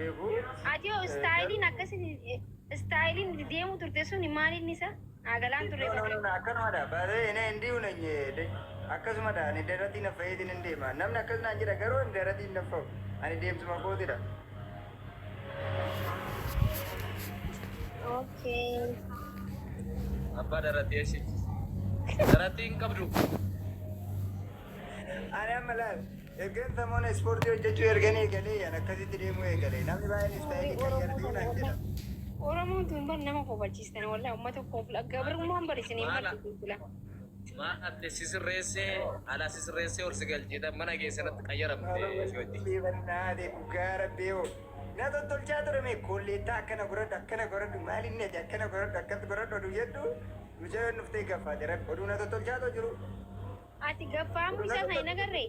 beeku. Ati yoo istaayiliin akkasii istaayiliin deemu turte sun maaliin isa agalaan turre akkanumadha baatee inni hindi hunanye akkasumadha ani darratiin fayyadin hin deema namni akkas naan jedha garuu hin darratiin naffa'u ani deemsuma kootidha. Okay. Abbaa darratii eessi? Darratii hin qabdu. Ani amma laal ergan samoona ispoortii hojjechuu erganii eegalee yan akkasitti deemuu eegalee namni baay'een istaayilii kan jedhatu naan jedha. Oromoon tun bar nama kofalchiistan walaa uummata kofla gabrummaan barisanii marti kula. Maa adde sisirreessee alaa sisirreessee ol si galcheeta mana keessatti qayyaramte si wajjin. Naade gaara beewo. Na tottolchaa ture mee kolleettaa akkana godhadhu maalinni ati akkana godhadhu akkatti godhadhu oduu jedhu mucayyoon dhuftee gaffaate rakko oduu na tottolchaatoo jiru. Ati gaffaamu isa kan hin agarree?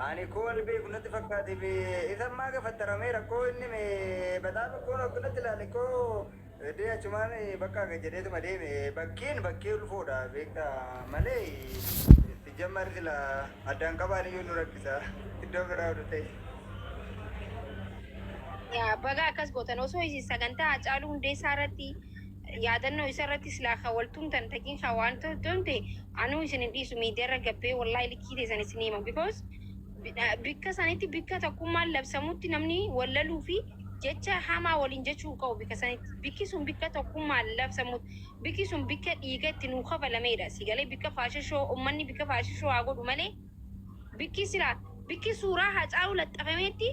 Ani koo wal beeku natti fakkaate isa ammaa gafattaramee rakkoo inni bataa bakkoon akkanatti ilaale koo dee achumaan bakka jedheetuma deeme bakkee ulfoodha beekta malee jammarri sila addaan qabaan iyyuu nu rakkisa iddoo biraa oduu ta'e. Yaa baga akkas gootan osoo isin sagantaa Hacaaluu Hundeessaa irratti yaadannoo isa irratti silaa hawaltumtan takiin hawaan tonte anuu isin hin dhiisu miidiyaarra gabbee wallaahi likkii teessan isin hima because bikka sanitti bikka tokkummaan labsamutti namni wallaluu fi jecha hamaa waliin jechuu qabu bikka sanitti bikki sun bikka tokkummaan labsamutti bikki sun bikka dhiiga itti nuu kafalameedha sigalee bikka faashishoo ummanni bikka faashishoo haa godhu malee bikki silaa bikki suuraa Hacaaluu laxxafameetti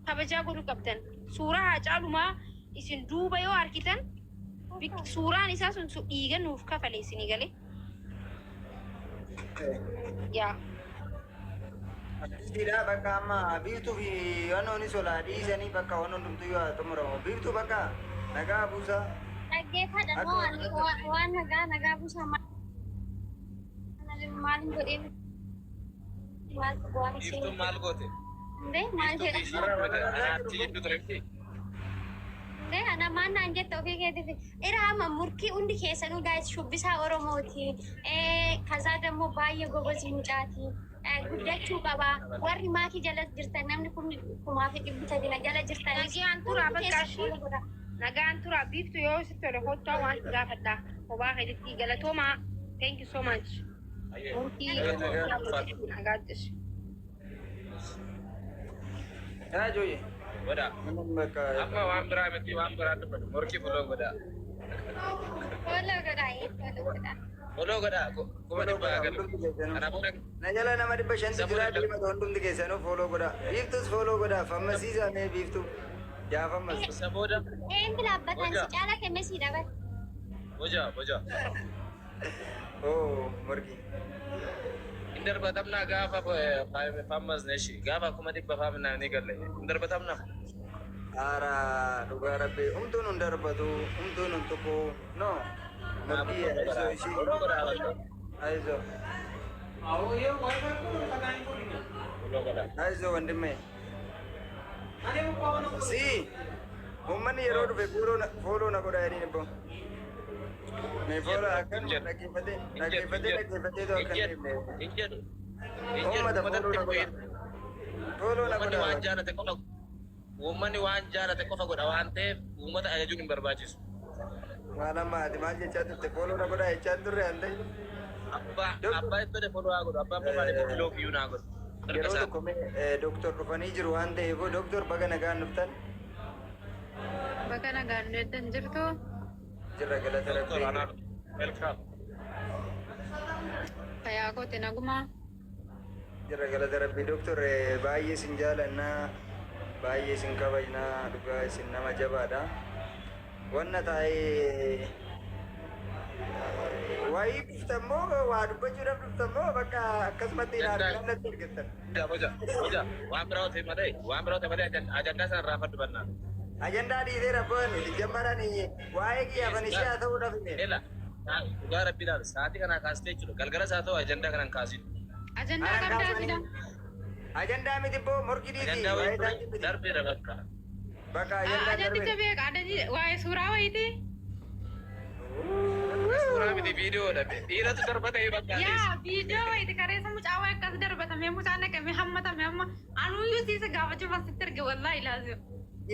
kabajaa godhuu qabdan suuraa Hacaalumaa isin duuba yoo argitan suuraan isaa sun dhiiga nuuf kafale isinii galee yaa Tidak bakka amma biiftuu fi wannoon solaa dhiisanii bakka wannoon dhumtuu yoo xumuramu biiftuu bakka nagaa buusaa. Dhaggeeffadha moo waan nagaa buusaa maal godhee maal bu'aan ishee Biiftuun maal goote? Ndee maal jedha? Anaatti jiddu turetti. Ndee ana maan naan jetta ofii keetiif iraama murkii hundi keessanuu gaa'is shubbisaa Oromooti. Kazaa dammoo baay'ee gogozi mucaati. Guddachuu qaba warri maatii jala jirtan namni kun kumaa fi dhibbita jala jirtan nagaan tura bakkaashii nagaan tura biiftu yoo sitti tole hojjaa waan gaafadha kophaa keetitti galatoomaa thank you so much murtii nagaattis Yaa jooye. Goda. Amma waan biraa miti waan biraa dubbatu morkii fuloo goda. Follow godhaa. Foloo goda kuma dhibbaa galu. Kanaafuu Na jala nama dhibba shanti jira deema hundumti keessanuu fooloo godha. Biiftus fooloo godha. Fammasiisaa mee biiftuu. Yaa fammas. isa booda Eenyu laabbatan si caala kennesi dhaban. boja. Oo morkii. Hin darbatamnaa gaafa fammas neeshi gaafa kuma dhibba faamnaa ni galle hin darbatamnaa. Ara dhugaa rabbi humtuun hin darbatu humtuun hin tuqu no. Morkii aizo ishii. Aizo. Aizo wandimee. Si. Uummanni yeroo dhufe fooloo na godhaa jedhini boo. Mee fooloo akkan dhaggeeffatee too akkan deemne. Hin jedhu. Uummata fooloo na godhaa. Fooloo na Uummanni waan godhaa. jaalate qofa uummanni waan jaalate qofa godha waan ta'eef uummata ajajuun hin barbaachisu. Maal amma ati maal jechaa turte fooloo na godhaa jechaa turre an ta'e. Abbaa itti foloo haa godhu abbaan barbaade biloo kiyyuu naa godhu. Yeroo tokko doktor dhufanii jiru waan ta'eef doktor baga nagaan dhuftan. Baga nagaan dhuftan jirtu. Jirra galata rabbii. Welcome. Fayyaa kootti naguma. Jirra galata rabbii doktor baay'ee sin jaalannaa baay'ee sin kabajnaa dhugaa isin nama jabaadha. Wanna taa'ee wayii dhuftammoo waa dubbachuudhaaf dhuftammoo bakka akkasumatti ilaaluudhaaf natti argattan. Boja. Waan biraa ta'e malee ajandaa sana raafadhu bannaa. Ajandaa dhiisee rabboon jammaran waa'ee kiyyaafan ishee haa ta'uudhaaf hin Ela dhugaa rabbii ilaala sa'aatii kanaa kaastee jechuudha galgalas haa ta'u ajandaa kanaan kaasiin. Ajandaa qabdaa sida. Ajandaa miti boo morkii dhiisii Ajandaa waa'ee wayii taa'ee miti. darbeera bakka. Bakka ajandaa Ajandicha darbee. beeka waa'ee suuraa wayiiti. Suuraa miti viidiyoodha. Dhiiratu darbata bakka Yaa viidiyoo wayiiti kareessa mucaa wayii akkas darbatamee mucaan naqamee hammatame amma anuuyyuu siisa gaafachuu asitti erge wallaahi laazim.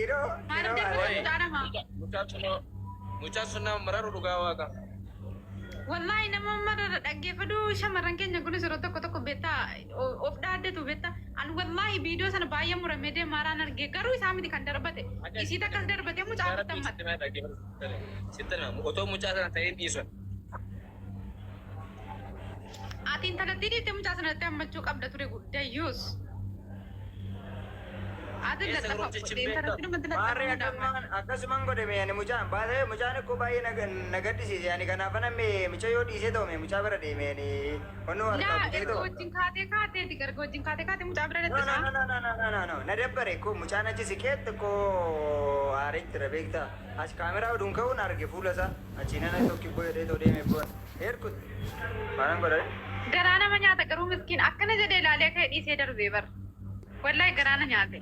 Yeroo Maaliif darbata mucaa namaa? mucaan sun nama mararu dhugaa waaqa. Wallahi nama marara dhaggeeffadhu shamarran keenya kunis yeroo tokko tokko beektaa of dhaaddatu beektaa ani wallahi viidiyoo sana baay'ee muramee deemaaraan argee garuu isaa miti kan darbate isiit akkas darbatee mucaa afurtammadha. Sitti otoo mucaa sana ta'ee dhiisan. Ati intalattii dhiiftee mucaa sanatti hammachuu qabda ture guddayyuus. Ati Maarree akkasumaan godhame yani mucaan baatee mucaan akkoo baay'ee nagaddisiise yani kanaaf namni mucaa yoo dhiisee ta'ume mucaa bira deeme yani onnoo laa erga wajjin kaateeti erga wajjin kaatee mucaa bira dadhasaa. na dabbare ko mucaan achi siqeetti ko aaritti jira beektaa as kaameraa oduun ka'uun arge fuula isaa achi nana tokki boyodhee too deeme boon heerkut maanan godhani. Garaa nama nyaata garuu miskiin akkana jedhee ilaalee ka'ee dhiisee darbee bara. Wallahi garaa na nyaate.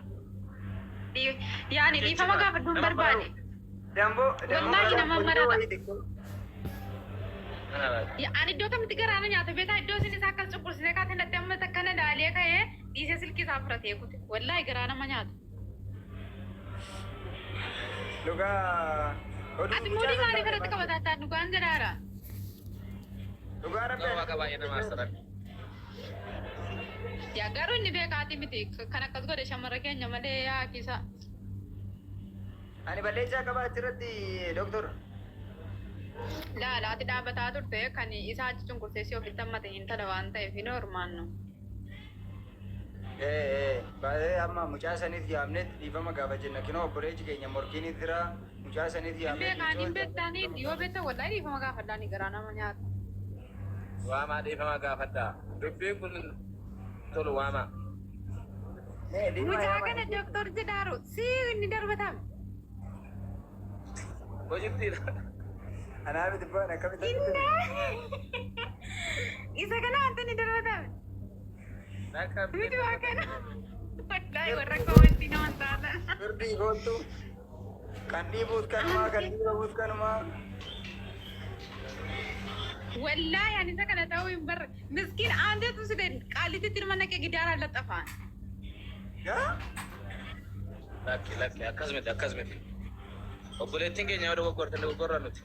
Yaani dhiifama gaafadhuun barbaade. Wallahi nama marata. Ani iddoo kamitti garaa na nyaata beekaa iddoo isin isaa akkas cunqursitee kaatee natti amma takkana ilaalee ka'ee dhiisee silkii isaa fudhatee kute. Wallahi garaa nama nyaata. Dhugaa. Ati muudii maaliif irratti qabataa ta'a dhugaan jedhaara? Dhugaa rabbi. Waaqa baay'ee nama asaran. Yaa garuu inni beekaati miti kan akkas godhe shamarra keenya malee yaa kisa. Ani balleessaa qabaa achirratti doktor. Laalaati dhaabbataa turte kan isaa achi cunqurteessii ofitti hammate intala waan ta'eef hin hormaannu. Baay'ee amma mucaa saniif yaamnetti dhiifama gaafa jenna kinoo obboleechi keenya morkiin jira mucaa saniif yaamnetti. Beekaan hin beektaanii yoo beektan wallahi dhiifama gaafadhaanii garaa nama nyaata. Waamaa dhiifama gaafadhaa. Dubbiin kun tolu waamaa. Mucaa kana doktor jedhaaru si inni darbatame. Hojiittiidha. Anaa miti foon akkamitti. Isa kana wanta inni darbatame. Miti waa kana. Wallahi warra kowanti nama taata. Firdii gootu kan dhiibuus kanumaa kan dhiibamuus kanumaa. Wallahi ani isa kana ta'uu hin barre miskiin aanteetu si den qaallititti ilma naqee gidaara laxafaan. Lakki akkas miti. Obboleettiin keenya yoo dogoggorte dogoggorra nuti.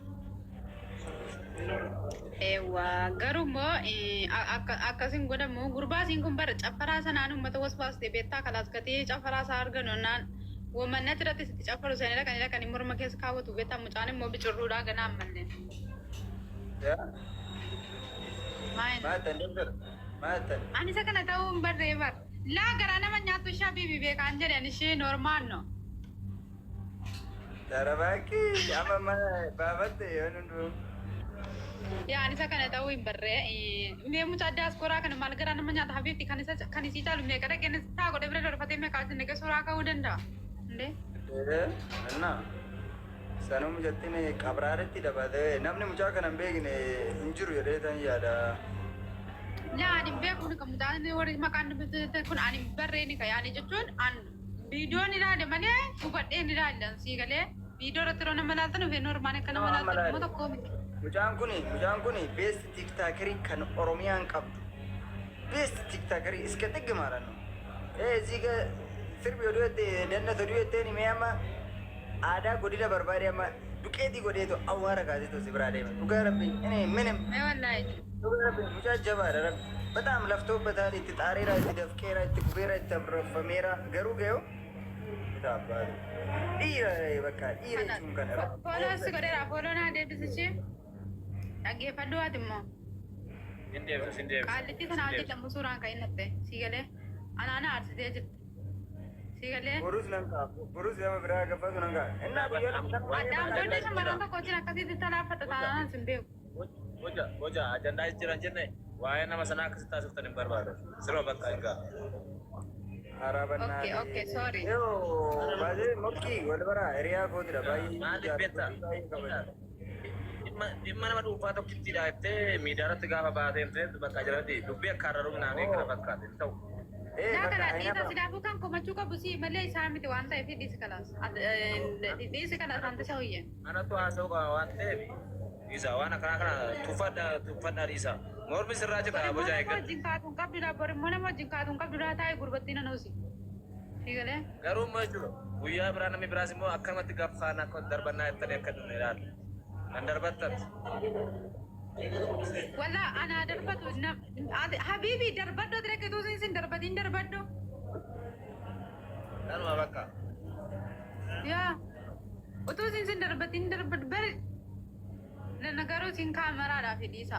Eewwa garuu immoo akkasin godhamu gurbaatiin kun bara caffaraa sanaan uummata waswaastee beektaa kalaas gatee caffaraa isaa arganu naan womanna irratti sitti caffaru sanidha kanidha kan inni morma keessa kaawwatu beektaa mucaan immoo bicurruudhaa ganaa ammallee. Maatan. Ani isa kana ta'uu hin barree bar. Laa garaa nama nyaatu ishaa bibi beekaan jedhan ishee normaal no. Darabaki amma baafatte yoo nundu. Yaa ani isa kana ta'uu hin barree. Mee mucaa diyaasporaa kana maal garaa nama nyaata habiibti kan isii caalu mee gara qeenis taa godhe bira darbatee mee kaasne naqee suuraa ka'uu danda'a. Ndee? Anna. Sanum jettine qabraadatti dabalatee namni mucaa kana hin beekne hin jiru jedhee tan yaada. Laa ani beekuun kan mucaan warri maqaan dubbate kun ani barreeni ka yaani jechuun an viidiyoon ilaale malee hubadheen ilaalan sii galee viidiyoo irratti yeroo nama laaltan ofee normaan akka nama laaltan immoo tokkoo miti. Mucaan kuni beest tiktaakerii kan Oromiyaan qabdu. Beest tiktaakerii iska tiggi maarannu. Ziga sirbi oduu jettee dannata oduu jettee ni mee amma aadaa godina barbaade amma duqeetii godheetu awwaara kaasetu si biraa deeme. Dhugaa rabbi inni minim. Mee wallaahi. Dhugaa rabbi mucaa jabaadha rabbi. Bataam laftoobataan itti xaareera itti dafqeera itti kubeera itti abrafameera garuu ga'u. Taabbaadha. Dhiira bakka dhiira jechuun kana. Fooloo si godheera fooloo naa deebisichi. Dhaggeeffadhu ati immoo. Hin deebisu. Qaallitti sana ati lammu suuraan kan inni ta'e sii galee anaana aarsitee jirti. Sigalee. Burus nama biraa gaafatu nan ga'a. Innaa guyyaa lama. Addaan ijoollee shamarran tokko wajjin akkasitti talaafata taanaan sin beeku. Hoja ajandaa jiran jenne waa'ee nama sanaa akkasitti taasiftan hin barbaadu. Sirba bakka hin ga'a. Arabannaa. Okay, sorry. Yoo baay'ee mokkii wal baraa hiriyaa kootidha baay'ee. Maaliif beektaa? Dhimma nama dhuunfaa tokkitti dhaabattee miidiyaa irratti gaafa baatee bakka jiratti dubbii akka hararuu naannoo kana fakkaate ta'u. Naa kana dhiisa sidaafuu kan komachuu qabu si malee isaa miti waan ta'eef dhiisi kalaas. Dhiisi kalaas wanta isa hoyyee. Anatu haasa'u qaba waan ta'eef Isa waan akkana tuffadhaa dhiisa. Mormi sirraa jira boja eeggadhu. wajjin kaatuun qabdudha bari mana wajjin kaatuun qabdudha taa'ee gurbattiin anuusi. Fiigalee. Garuu immoo jechuudha guyyaa biraa namni biraas immoo akkanumatti gaaffaana akka darbannaa jettanii akka dhumne ilaala. Kan darbattan. Walla anaa darbatu habiibi darbaddo direktuu sin darbatiin darbaddo. Kanuma bakka. Yaa utuu sin darbatiin darbaddo bari nagaru sin kaameraadhaaf hidhiisa.